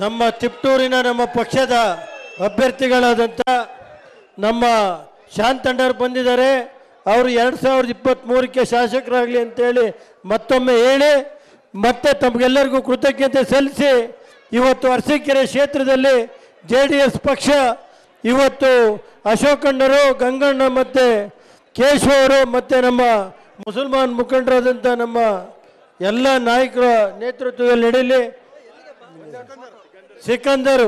ನಮ್ಮ ತಿಪ್ಟೂರಿನ ನಮ್ಮ ಪಕ್ಷದ ಅಭ್ಯರ್ಥಿಗಳಾದಂಥ ನಮ್ಮ ಶಾಂತಣ್ಣರು ಬಂದಿದ್ದಾರೆ. ಅವರು 2023ಕ್ಕೆ ಶಾಸಕರಾಗಲಿ ಅಂತೇಳಿ ಮತ್ತೊಮ್ಮೆ ಹೇಳಿ ಮತ್ತೆ ತಮಗೆಲ್ಲರಿಗೂ ಕೃತಜ್ಞತೆ ಸಲ್ಲಿಸಿ ಇವತ್ತು ಅರಸೀಕೆರೆ ಕ್ಷೇತ್ರದಲ್ಲಿ JDS ಪಕ್ಷ ಇವತ್ತು ಅಶೋಕಣ್ಣರು, ಗಂಗಣ್ಣ ಮತ್ತು ಕೇಶವ ಅವರು ಮತ್ತು ನಮ್ಮ ಮುಸಲ್ಮಾನ್ ಮುಖಂಡರಾದಂಥ ನಮ್ಮ ಎಲ್ಲ ನಾಯಕರ ನೇತೃತ್ವದಲ್ಲಿ ನಡೀಲಿ. ಸಿಕಂದರ್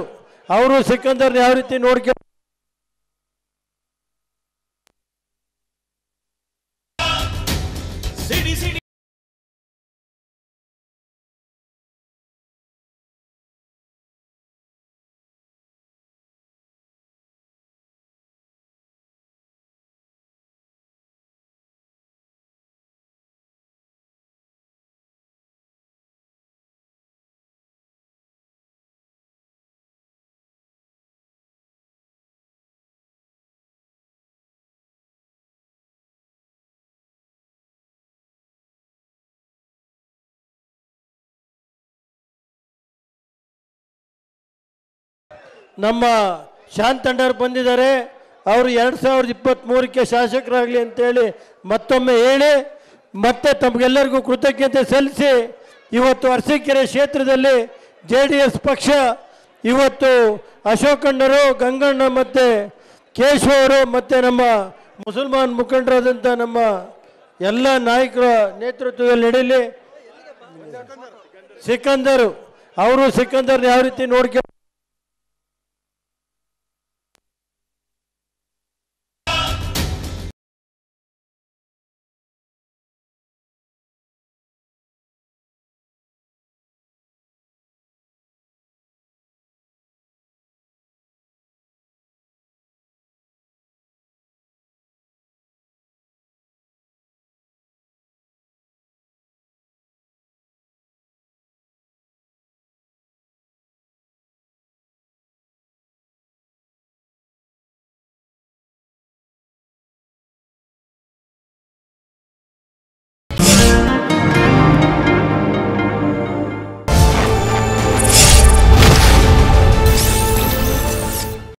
ಅವರು ಸಿಕಂದರ್ನ ಯಾವ ರೀತಿ ನೋಡ್ಕೊ ನಮ್ಮ ಶಾಂತಣ್ಣರು ಬಂದಿದ್ದಾರೆ. ಅವರು 2023ಕ್ಕೆ ಶಾಸಕರಾಗಲಿ ಅಂತೇಳಿ ಮತ್ತೊಮ್ಮೆ ಹೇಳಿ ಮತ್ತೆ ತಮಗೆಲ್ಲರಿಗೂ ಕೃತಜ್ಞತೆ ಸಲ್ಲಿಸಿ ಇವತ್ತು ಅರಸೀಕೆರೆ ಕ್ಷೇತ್ರದಲ್ಲಿ JDS ಪಕ್ಷ ಇವತ್ತು ಅಶೋಕಣ್ಣರು, ಗಂಗಣ್ಣ ಮತ್ತು ಕೇಶವ ಅವರು ಮತ್ತು ನಮ್ಮ ಮುಸಲ್ಮಾನ್ ಮುಖಂಡರಾದಂಥ ನಮ್ಮ ಎಲ್ಲ ನಾಯಕರ ನೇತೃತ್ವದಲ್ಲಿ ನಡೀಲಿ. ಸಿಕಂದರ್ ಅವರು ಸಿಕಂದರ್ನ ಯಾವ ರೀತಿ ನೋಡ್ಕೊ